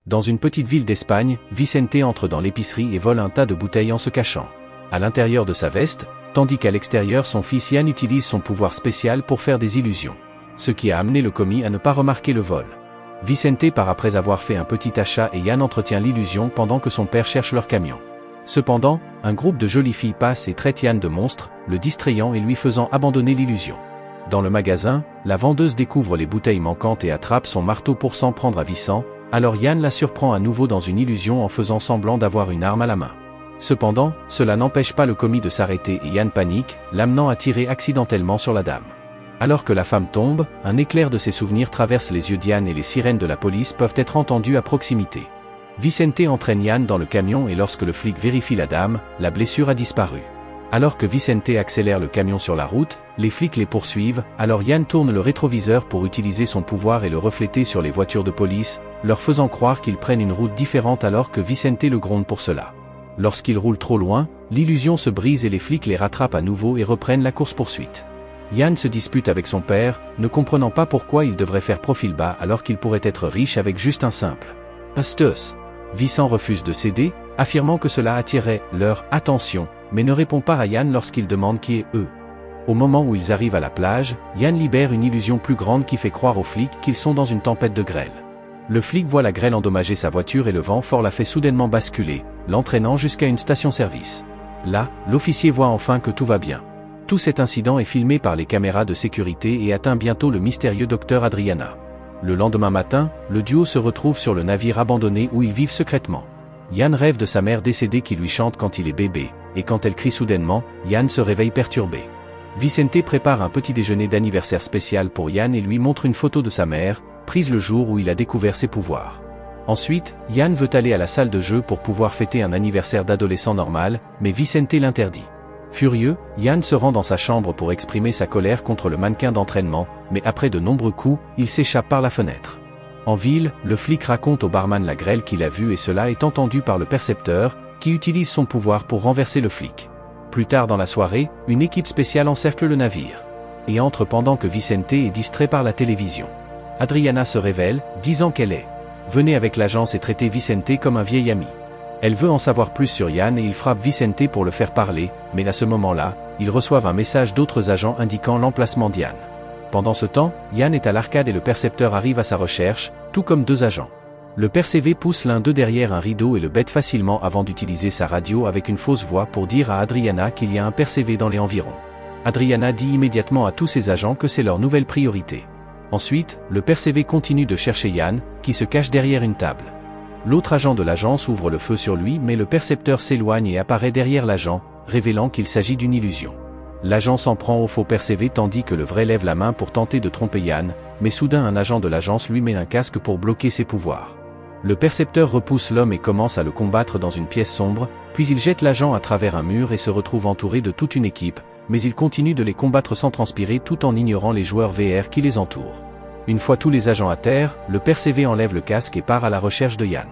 Dans une petite ville d'Espagne, Vicente entre dans l'épicerie et vole un tas de bouteilles en se cachant à l'intérieur de sa veste, tandis qu'à l'extérieur son fils Yann utilise son pouvoir spécial pour faire des illusions. Ce qui a amené le commis à ne pas remarquer le vol. Vicente part après avoir fait un petit achat et Yann entretient l'illusion pendant que son père cherche leur camion. Cependant, un groupe de jolies filles passe et traite Yann de monstre, le distrayant et lui faisant abandonner l'illusion. Dans le magasin, la vendeuse découvre les bouteilles manquantes et attrape son marteau pour s'en prendre à Vicent, alors Yann la surprend à nouveau dans une illusion en faisant semblant d'avoir une arme à la main. Cependant, cela n'empêche pas le commis de s'arrêter et Yann panique, l'amenant à tirer accidentellement sur la dame. Alors que la femme tombe, un éclair de ses souvenirs traverse les yeux d'Yann et les sirènes de la police peuvent être entendues à proximité. Vicente entraîne Yann dans le camion et lorsque le flic vérifie la dame, la blessure a disparu. Alors que Vicente accélère le camion sur la route, les flics les poursuivent, alors Yann tourne le rétroviseur pour utiliser son pouvoir et le refléter sur les voitures de police, leur faisant croire qu'ils prennent une route différente alors que Vicente le gronde pour cela. Lorsqu'ils roulent trop loin, l'illusion se brise et les flics les rattrapent à nouveau et reprennent la course-poursuite. Yann se dispute avec son père, ne comprenant pas pourquoi il devrait faire profil bas alors qu'il pourrait être riche avec juste un simple astuce. Vicent refuse de céder, affirmant que cela attirerait leur attention, mais ne répond pas à Yann lorsqu'il demande qui est eux. Au moment où ils arrivent à la plage, Yann libère une illusion plus grande qui fait croire aux flics qu'ils sont dans une tempête de grêle. Le flic voit la grêle endommager sa voiture et le vent fort la fait soudainement basculer, l'entraînant jusqu'à une station-service. Là, l'officier voit enfin que tout va bien. Tout cet incident est filmé par les caméras de sécurité et atteint bientôt le mystérieux docteur Adriana. Le lendemain matin, le duo se retrouve sur le navire abandonné où ils vivent secrètement. Yann rêve de sa mère décédée qui lui chante quand il est bébé, et quand elle crie soudainement, Yann se réveille perturbé. Vicente prépare un petit déjeuner d'anniversaire spécial pour Yann et lui montre une photo de sa mère, prise le jour où il a découvert ses pouvoirs. Ensuite, Yann veut aller à la salle de jeu pour pouvoir fêter un anniversaire d'adolescent normal, mais Vicente l'interdit. Furieux, Yann se rend dans sa chambre pour exprimer sa colère contre le mannequin d'entraînement, mais après de nombreux coups, il s'échappe par la fenêtre. En ville, le flic raconte au barman la grêle qu'il a vue et cela est entendu par le percepteur, qui utilise son pouvoir pour renverser le flic. Plus tard dans la soirée, une équipe spéciale encercle le navire. Et entre pendant que Vicente est distrait par la télévision. Adriana se révèle, disant qu'elle est venue avec l'agence et traiter Vicente comme un vieil ami. Elle veut en savoir plus sur Yann et il frappe Vicente pour le faire parler, mais à ce moment-là, ils reçoivent un message d'autres agents indiquant l'emplacement d'Yann. Pendant ce temps, Yann est à l'arcade et le percepteur arrive à sa recherche, tout comme deux agents. Le percévé pousse l'un d'eux derrière un rideau et le bête facilement avant d'utiliser sa radio avec une fausse voix pour dire à Adriana qu'il y a un percévé dans les environs. Adriana dit immédiatement à tous ses agents que c'est leur nouvelle priorité. Ensuite, le percévé continue de chercher Yann, qui se cache derrière une table. L'autre agent de l'agence ouvre le feu sur lui mais le percepteur s'éloigne et apparaît derrière l'agent, révélant qu'il s'agit d'une illusion. L'agent s'en prend au faux percévé tandis que le vrai lève la main pour tenter de tromper Yann, mais soudain un agent de l'agence lui met un casque pour bloquer ses pouvoirs. Le percepteur repousse l'homme et commence à le combattre dans une pièce sombre, puis il jette l'agent à travers un mur et se retrouve entouré de toute une équipe, mais il continue de les combattre sans transpirer tout en ignorant les joueurs VR qui les entourent. Une fois tous les agents à terre, le percévé enlève le casque et part à la recherche de Yann.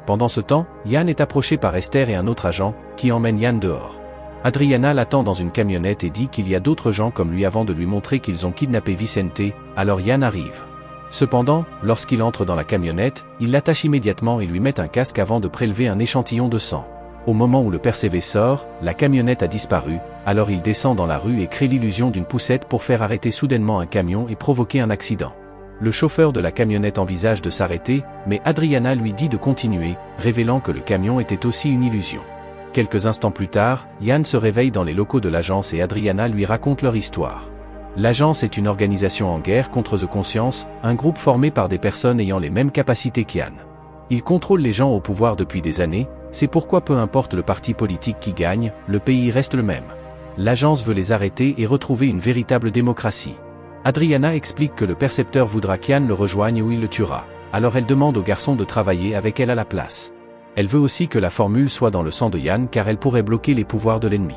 Pendant ce temps, Yann est approché par Esther et un autre agent, qui emmène Yann dehors. Adriana l'attend dans une camionnette et dit qu'il y a d'autres gens comme lui avant de lui montrer qu'ils ont kidnappé Vicente, alors Yann arrive. Cependant, lorsqu'il entre dans la camionnette, il l'attache immédiatement et lui met un casque avant de prélever un échantillon de sang. Au moment où le percévé sort, la camionnette a disparu, alors il descend dans la rue et crée l'illusion d'une poussette pour faire arrêter soudainement un camion et provoquer un accident. Le chauffeur de la camionnette envisage de s'arrêter, mais Adriana lui dit de continuer, révélant que le camion était aussi une illusion. Quelques instants plus tard, Yann se réveille dans les locaux de l'agence et Adriana lui raconte leur histoire. L'agence est une organisation en guerre contre The Conscience, un groupe formé par des personnes ayant les mêmes capacités qu'Yann. Ils contrôlent les gens au pouvoir depuis des années, c'est pourquoi peu importe le parti politique qui gagne, le pays reste le même. L'agence veut les arrêter et retrouver une véritable démocratie. Adriana explique que le percepteur voudra qu'Yann le rejoigne ou il le tuera, alors elle demande au garçon de travailler avec elle à la place. Elle veut aussi que la formule soit dans le sang de Yann car elle pourrait bloquer les pouvoirs de l'ennemi.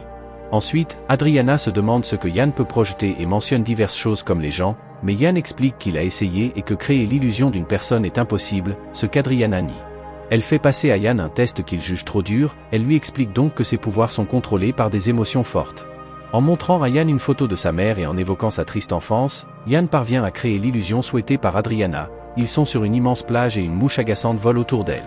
Ensuite, Adriana se demande ce que Yann peut projeter et mentionne diverses choses comme les gens, mais Yann explique qu'il a essayé et que créer l'illusion d'une personne est impossible, ce qu'Adriana nie. Elle fait passer à Yann un test qu'il juge trop dur, elle lui explique donc que ses pouvoirs sont contrôlés par des émotions fortes. En montrant à Yann une photo de sa mère et en évoquant sa triste enfance, Yann parvient à créer l'illusion souhaitée par Adriana, ils sont sur une immense plage et une mouche agaçante vole autour d'elle.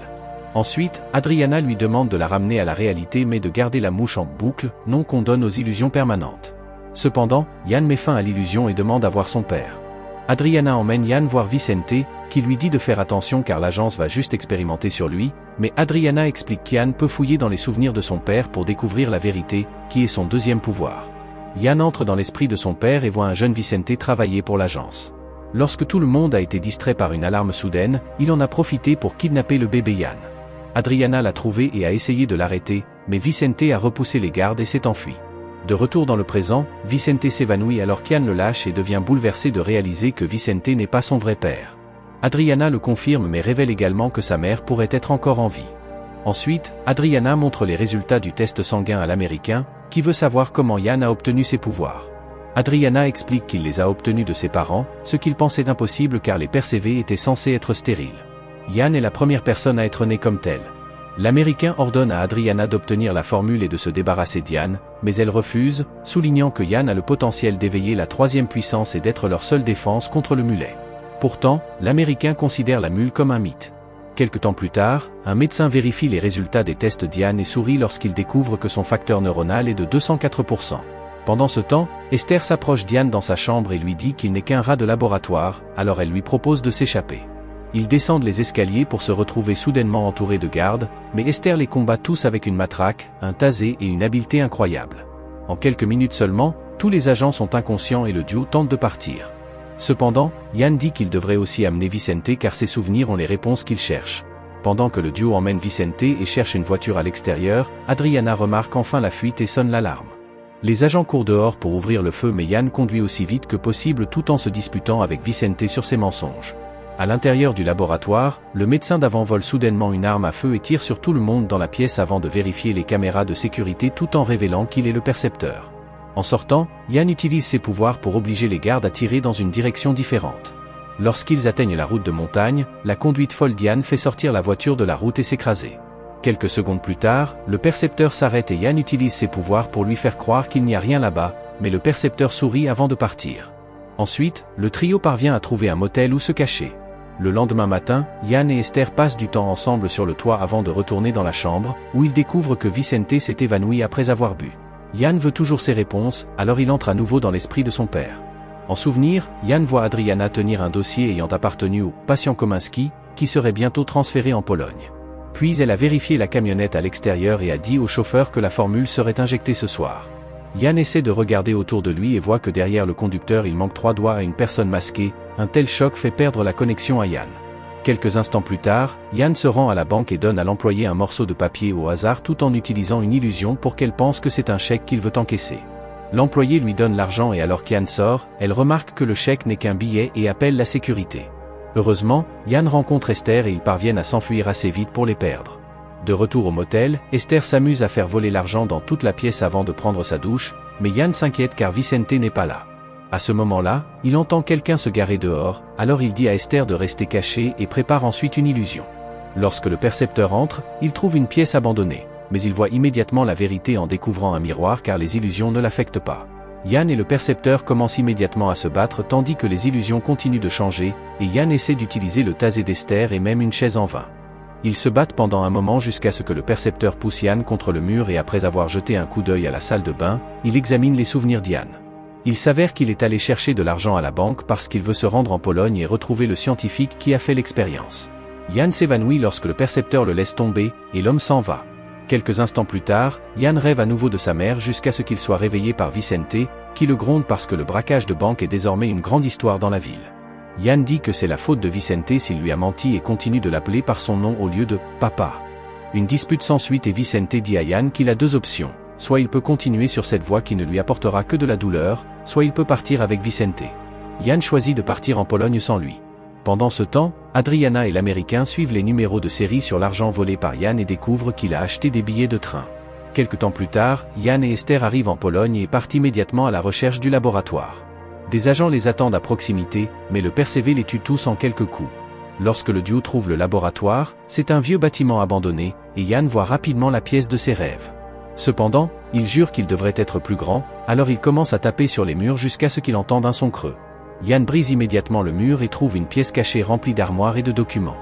Ensuite, Adriana lui demande de la ramener à la réalité mais de garder la mouche en boucle, nom qu'on donne aux illusions permanentes. Cependant, Yann met fin à l'illusion et demande à voir son père. Adriana emmène Yann voir Vicente, qui lui dit de faire attention car l'agence va juste expérimenter sur lui, mais Adriana explique qu'Yann peut fouiller dans les souvenirs de son père pour découvrir la vérité, qui est son deuxième pouvoir. Yann entre dans l'esprit de son père et voit un jeune Vicente travailler pour l'agence. Lorsque tout le monde a été distrait par une alarme soudaine, il en a profité pour kidnapper le bébé Yann. Adriana l'a trouvé et a essayé de l'arrêter, mais Vicente a repoussé les gardes et s'est enfui. De retour dans le présent, Vicente s'évanouit alors qu'Yann le lâche et devient bouleversé de réaliser que Vicente n'est pas son vrai père. Adriana le confirme mais révèle également que sa mère pourrait être encore en vie. Ensuite, Adriana montre les résultats du test sanguin à l'Américain, qui veut savoir comment Yann a obtenu ses pouvoirs. Adriana explique qu'il les a obtenus de ses parents, ce qu'il pensait impossible car les percévés étaient censés être stériles. Yann est la première personne à être né comme tel. L'Américain ordonne à Adriana d'obtenir la formule et de se débarrasser d'Yann, mais elle refuse, soulignant que Yann a le potentiel d'éveiller la troisième puissance et d'être leur seule défense contre le mulet. Pourtant, l'Américain considère la mule comme un mythe. Quelque temps plus tard, un médecin vérifie les résultats des tests d'Yann et sourit lorsqu'il découvre que son facteur neuronal est de 204%. Pendant ce temps, Esther s'approche d'Yann dans sa chambre et lui dit qu'il n'est qu'un rat de laboratoire, alors elle lui propose de s'échapper. Ils descendent les escaliers pour se retrouver soudainement entourés de gardes, mais Esther les combat tous avec une matraque, un tasé et une habileté incroyable. En quelques minutes seulement, tous les agents sont inconscients et le duo tente de partir. Cependant, Yann dit qu'il devrait aussi amener Vicente car ses souvenirs ont les réponses qu'il cherche. Pendant que le duo emmène Vicente et cherche une voiture à l'extérieur, Adriana remarque enfin la fuite et sonne l'alarme. Les agents courent dehors pour ouvrir le feu mais Yann conduit aussi vite que possible tout en se disputant avec Vicente sur ses mensonges. À l'intérieur du laboratoire, le médecin d'avant vole soudainement une arme à feu et tire sur tout le monde dans la pièce avant de vérifier les caméras de sécurité tout en révélant qu'il est le percepteur. En sortant, Yann utilise ses pouvoirs pour obliger les gardes à tirer dans une direction différente. Lorsqu'ils atteignent la route de montagne, la conduite folle d'Yann fait sortir la voiture de la route et s'écraser. Quelques secondes plus tard, le percepteur s'arrête et Yann utilise ses pouvoirs pour lui faire croire qu'il n'y a rien là-bas, mais le percepteur sourit avant de partir. Ensuite, le trio parvient à trouver un motel où se cacher. Le lendemain matin, Yann et Esther passent du temps ensemble sur le toit avant de retourner dans la chambre, où ils découvrent que Vicente s'est évanoui après avoir bu. Yann veut toujours ses réponses, alors il entre à nouveau dans l'esprit de son père. En souvenir, Yann voit Adriana tenir un dossier ayant appartenu au patient Kominski, qui serait bientôt transféré en Pologne. Puis elle a vérifié la camionnette à l'extérieur et a dit au chauffeur que la formule serait injectée ce soir. Yann essaie de regarder autour de lui et voit que derrière le conducteur il manque 3 doigts à une personne masquée, un tel choc fait perdre la connexion à Yann. Quelques instants plus tard, Yann se rend à la banque et donne à l'employé un morceau de papier au hasard tout en utilisant une illusion pour qu'elle pense que c'est un chèque qu'il veut encaisser. L'employé lui donne l'argent et alors qu'Yann sort, elle remarque que le chèque n'est qu'un billet et appelle la sécurité. Heureusement, Yann rencontre Esther et ils parviennent à s'enfuir assez vite pour les perdre. De retour au motel, Esther s'amuse à faire voler l'argent dans toute la pièce avant de prendre sa douche, mais Yann s'inquiète car Vicente n'est pas là. À ce moment-là, il entend quelqu'un se garer dehors, alors il dit à Esther de rester cachée et prépare ensuite une illusion. Lorsque le percepteur entre, il trouve une pièce abandonnée, mais il voit immédiatement la vérité en découvrant un miroir car les illusions ne l'affectent pas. Yann et le percepteur commencent immédiatement à se battre tandis que les illusions continuent de changer, et Yann essaie d'utiliser le tasé d'Esther et même une chaise en vain. Ils se battent pendant un moment jusqu'à ce que le percepteur pousse Yann contre le mur et après avoir jeté un coup d'œil à la salle de bain, il examine les souvenirs d'Yann. Il s'avère qu'il est allé chercher de l'argent à la banque parce qu'il veut se rendre en Pologne et retrouver le scientifique qui a fait l'expérience. Yann s'évanouit lorsque le percepteur le laisse tomber, et l'homme s'en va. Quelques instants plus tard, Yann rêve à nouveau de sa mère jusqu'à ce qu'il soit réveillé par Vicente, qui le gronde parce que le braquage de banque est désormais une grande histoire dans la ville. Yann dit que c'est la faute de Vicente s'il lui a menti et continue de l'appeler par son nom au lieu de « papa ». Une dispute s'ensuit et Vicente dit à Yann qu'il a 2 options, soit il peut continuer sur cette voie qui ne lui apportera que de la douleur, soit il peut partir avec Vicente. Yann choisit de partir en Pologne sans lui. Pendant ce temps, Adriana et l'Américain suivent les numéros de série sur l'argent volé par Yann et découvrent qu'il a acheté des billets de train. Quelque temps plus tard, Yann et Esther arrivent en Pologne et partent immédiatement à la recherche du laboratoire. Des agents les attendent à proximité, mais le percévé les tue tous en quelques coups. Lorsque le duo trouve le laboratoire, c'est un vieux bâtiment abandonné, et Yann voit rapidement la pièce de ses rêves. Cependant, il jure qu'il devrait être plus grand, alors il commence à taper sur les murs jusqu'à ce qu'il entende un son creux. Yann brise immédiatement le mur et trouve une pièce cachée remplie d'armoires et de documents.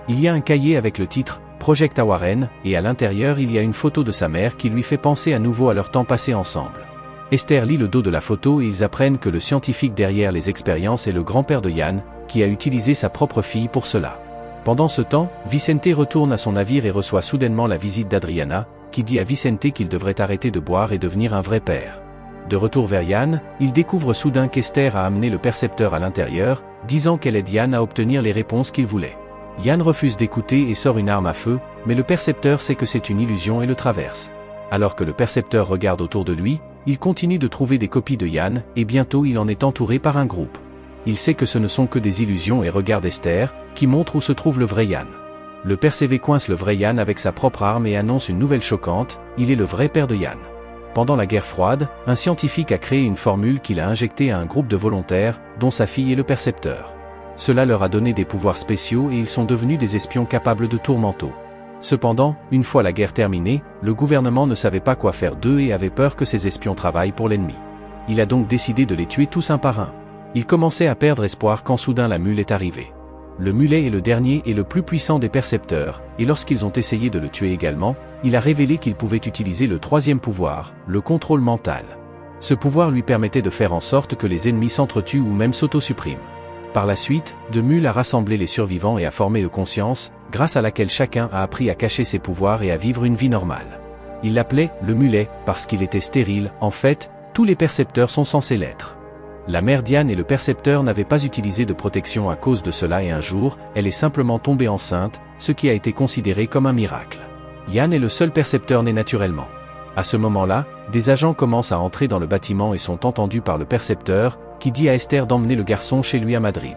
Il y a un cahier avec le titre « Project Warren » et à l'intérieur il y a une photo de sa mère qui lui fait penser à nouveau à leur temps passé ensemble. Esther lit le dos de la photo et ils apprennent que le scientifique derrière les expériences est le grand-père de Yann, qui a utilisé sa propre fille pour cela. Pendant ce temps, Vicente retourne à son navire et reçoit soudainement la visite d'Adriana, qui dit à Vicente qu'il devrait arrêter de boire et devenir un vrai père. De retour vers Yann, il découvre soudain qu'Esther a amené le percepteur à l'intérieur, disant qu'elle aide Yann à obtenir les réponses qu'il voulait. Yann refuse d'écouter et sort une arme à feu, mais le percepteur sait que c'est une illusion et le traverse. Alors que le percepteur regarde autour de lui, il continue de trouver des copies de Yann, et bientôt il en est entouré par un groupe. Il sait que ce ne sont que des illusions et regarde Esther, qui montre où se trouve le vrai Yann. Le persévé coince le vrai Yann avec sa propre arme et annonce une nouvelle choquante, il est le vrai père de Yann. Pendant la guerre froide, un scientifique a créé une formule qu'il a injectée à un groupe de volontaires, dont sa fille est le percepteur. Cela leur a donné des pouvoirs spéciaux et ils sont devenus des espions capables de tourmento. Cependant, une fois la guerre terminée, le gouvernement ne savait pas quoi faire d'eux et avait peur que ces espions travaillent pour l'ennemi. Il a donc décidé de les tuer tous un par un. Il commençait à perdre espoir quand soudain la mule est arrivée. Le mulet est le dernier et le plus puissant des percepteurs, et lorsqu'ils ont essayé de le tuer également, il a révélé qu'il pouvait utiliser le troisième pouvoir, le contrôle mental. Ce pouvoir lui permettait de faire en sorte que les ennemis s'entretuent ou même s'auto-suppriment. Par la suite, De Mul a rassemblé les survivants et a formé une conscience, grâce à laquelle chacun a appris à cacher ses pouvoirs et à vivre une vie normale. Il l'appelait le mulet, parce qu'il était stérile, en fait, tous les percepteurs sont censés l'être. La mère Diane et le percepteur n'avaient pas utilisé de protection à cause de cela et un jour, elle est simplement tombée enceinte, ce qui a été considéré comme un miracle. Yann est le seul percepteur né naturellement. À ce moment-là, des agents commencent à entrer dans le bâtiment et sont entendus par le percepteur, qui dit à Esther d'emmener le garçon chez lui à Madrid.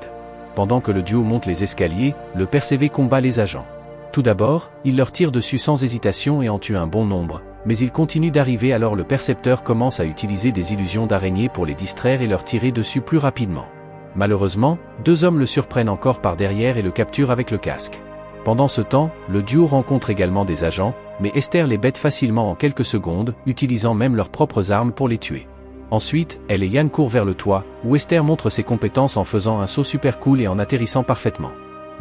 Pendant que le duo monte les escaliers, le persévé combat les agents. Tout d'abord, il leur tire dessus sans hésitation et en tue un bon nombre, mais il continue d'arriver alors le percepteur commence à utiliser des illusions d'araignées pour les distraire et leur tirer dessus plus rapidement. Malheureusement, deux hommes le surprennent encore par derrière et le capturent avec le casque. Pendant ce temps, le duo rencontre également des agents, mais Esther les bête facilement en quelques secondes, utilisant même leurs propres armes pour les tuer. Ensuite, elle et Yann courent vers le toit, où Esther montre ses compétences en faisant un saut super cool et en atterrissant parfaitement.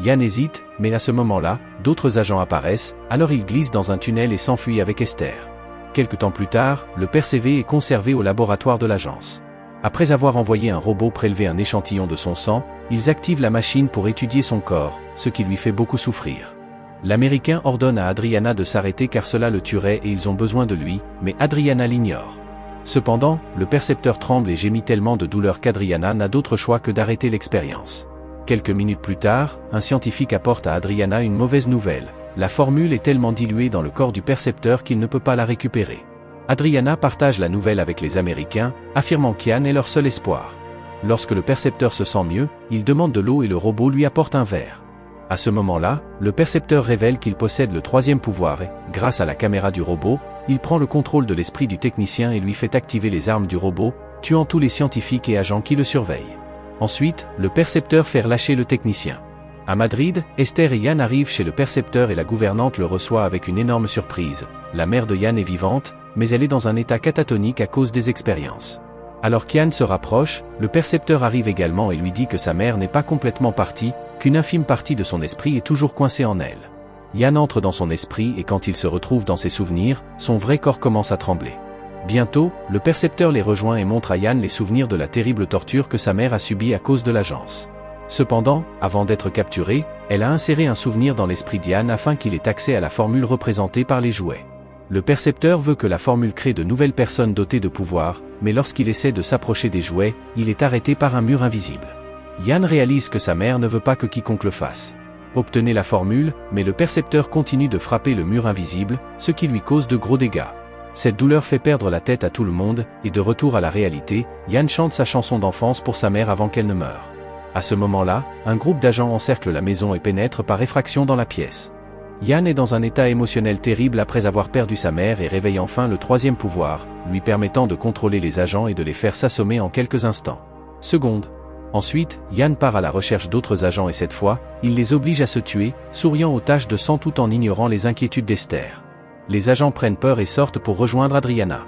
Yann hésite, mais à ce moment-là, d'autres agents apparaissent, alors il glisse dans un tunnel et s'enfuit avec Esther. Quelque temps plus tard, le persévé est conservé au laboratoire de l'agence. Après avoir envoyé un robot prélever un échantillon de son sang, ils activent la machine pour étudier son corps, ce qui lui fait beaucoup souffrir. L'Américain ordonne à Adriana de s'arrêter car cela le tuerait et ils ont besoin de lui, mais Adriana l'ignore. Cependant, le percepteur tremble et gémit tellement de douleur qu'Adriana n'a d'autre choix que d'arrêter l'expérience. Quelques minutes plus tard, un scientifique apporte à Adriana une mauvaise nouvelle. La formule est tellement diluée dans le corps du percepteur qu'il ne peut pas la récupérer. Adriana partage la nouvelle avec les Américains, affirmant qu'Yann est leur seul espoir. Lorsque le percepteur se sent mieux, il demande de l'eau et le robot lui apporte un verre. À ce moment-là, le percepteur révèle qu'il possède le troisième pouvoir et, grâce à la caméra du robot, il prend le contrôle de l'esprit du technicien et lui fait activer les armes du robot, tuant tous les scientifiques et agents qui le surveillent. Ensuite, le percepteur fait relâcher le technicien. À Madrid, Esther et Yann arrivent chez le percepteur et la gouvernante le reçoit avec une énorme surprise. La mère de Yann est vivante, mais elle est dans un état catatonique à cause des expériences. Alors qu'Yann se rapproche, le percepteur arrive également et lui dit que sa mère n'est pas complètement partie, qu'une infime partie de son esprit est toujours coincée en elle. Yann entre dans son esprit et quand il se retrouve dans ses souvenirs, son vrai corps commence à trembler. Bientôt, le percepteur les rejoint et montre à Yann les souvenirs de la terrible torture que sa mère a subie à cause de l'agence. Cependant, avant d'être capturée, elle a inséré un souvenir dans l'esprit d'Yann afin qu'il ait accès à la formule représentée par les jouets. Le percepteur veut que la formule crée de nouvelles personnes dotées de pouvoirs, mais lorsqu'il essaie de s'approcher des jouets, il est arrêté par un mur invisible. Yann réalise que sa mère ne veut pas que quiconque le fasse. Obtenez la formule, mais le percepteur continue de frapper le mur invisible, ce qui lui cause de gros dégâts. Cette douleur fait perdre la tête à tout le monde, et de retour à la réalité, Yann chante sa chanson d'enfance pour sa mère avant qu'elle ne meure. À ce moment-là, un groupe d'agents encercle la maison et pénètre par effraction dans la pièce. Yann est dans un état émotionnel terrible après avoir perdu sa mère et réveille enfin le troisième pouvoir, lui permettant de contrôler les agents et de les faire s'assommer en quelques instants. Secondes. Ensuite, Yann part à la recherche d'autres agents et cette fois, il les oblige à se tuer, souriant aux taches de sang tout en ignorant les inquiétudes d'Esther. Les agents prennent peur et sortent pour rejoindre Adriana.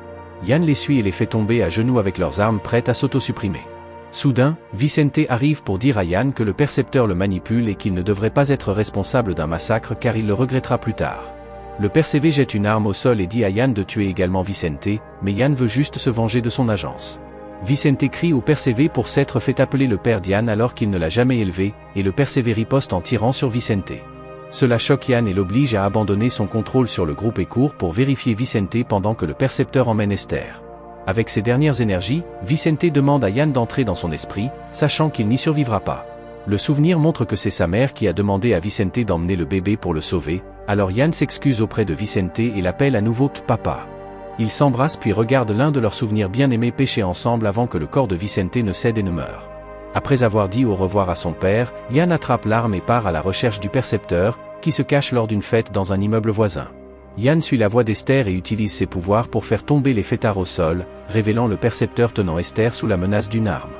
Yann les suit et les fait tomber à genoux avec leurs armes prêtes à s'auto-supprimer. Soudain, Vicente arrive pour dire à Yann que le percepteur le manipule et qu'il ne devrait pas être responsable d'un massacre car il le regrettera plus tard. Le percévé jette une arme au sol et dit à Yann de tuer également Vicente, mais Yann veut juste se venger de son agence. Vicente crie au percévé pour s'être fait appeler le père d'Yann alors qu'il ne l'a jamais élevé, et le percévé riposte en tirant sur Vicente. Cela choque Yann et l'oblige à abandonner son contrôle sur le groupe et court pour vérifier Vicente pendant que le percepteur emmène Esther. Avec ses dernières énergies, Vicente demande à Yann d'entrer dans son esprit, sachant qu'il n'y survivra pas. Le souvenir montre que c'est sa mère qui a demandé à Vicente d'emmener le bébé pour le sauver, alors Yann s'excuse auprès de Vicente et l'appelle à nouveau papa. Ils s'embrassent puis regardent l'un de leurs souvenirs bien-aimés pécher ensemble avant que le corps de Vicente ne cède et ne meure. Après avoir dit au revoir à son père, Yann attrape l'arme et part à la recherche du percepteur, qui se cache lors d'une fête dans un immeuble voisin. Yann suit la voie d'Esther et utilise ses pouvoirs pour faire tomber les fêtards au sol, révélant le percepteur tenant Esther sous la menace d'une arme.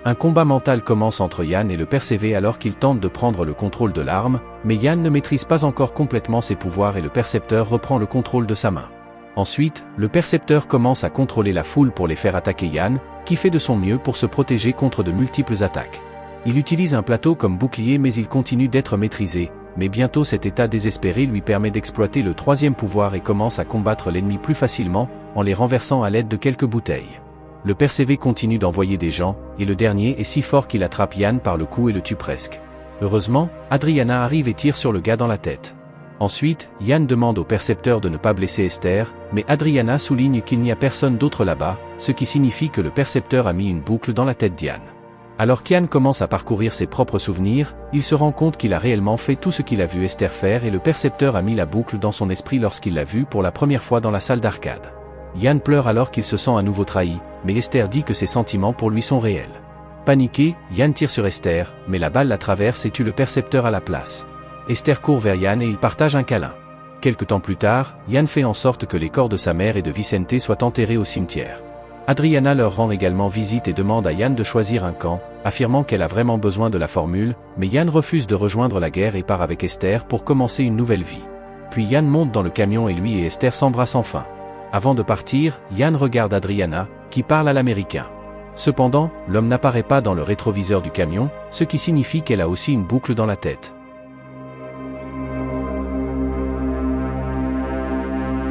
Un combat mental commence entre Yann et le percévé alors qu'il tente de prendre le contrôle de l'arme, mais Yann ne maîtrise pas encore complètement ses pouvoirs et le percepteur reprend le contrôle de sa main. Ensuite, le percepteur commence à contrôler la foule pour les faire attaquer Yann, qui fait de son mieux pour se protéger contre de multiples attaques. Il utilise un plateau comme bouclier mais il continue d'être maîtrisé, mais bientôt cet état désespéré lui permet d'exploiter le troisième pouvoir et commence à combattre l'ennemi plus facilement, en les renversant à l'aide de quelques bouteilles. Le percévé continue d'envoyer des gens, et le dernier est si fort qu'il attrape Yann par le cou et le tue presque. Heureusement, Adriana arrive et tire sur le gars dans la tête. Ensuite, Yann demande au percepteur de ne pas blesser Esther, mais Adriana souligne qu'il n'y a personne d'autre là-bas, ce qui signifie que le percepteur a mis une boucle dans la tête d'Yann. Alors qu'Yann commence à parcourir ses propres souvenirs, il se rend compte qu'il a réellement fait tout ce qu'il a vu Esther faire et le percepteur a mis la boucle dans son esprit lorsqu'il l'a vue pour la première fois dans la salle d'arcade. Yann pleure alors qu'il se sent à nouveau trahi, mais Esther dit que ses sentiments pour lui sont réels. Paniqué, Yann tire sur Esther, mais la balle la traverse et tue le percepteur à la place. Esther court vers Yann et ils partagent un câlin. Quelque temps plus tard, Yann fait en sorte que les corps de sa mère et de Vicente soient enterrés au cimetière. Adriana leur rend également visite et demande à Yann de choisir un camp, affirmant qu'elle a vraiment besoin de la formule, mais Yann refuse de rejoindre la guerre et part avec Esther pour commencer une nouvelle vie. Puis Yann monte dans le camion et lui et Esther s'embrassent enfin. Avant de partir, Yann regarde Adriana, qui parle à l'américain. Cependant, l'homme n'apparaît pas dans le rétroviseur du camion, ce qui signifie qu'elle a aussi une boucle dans la tête.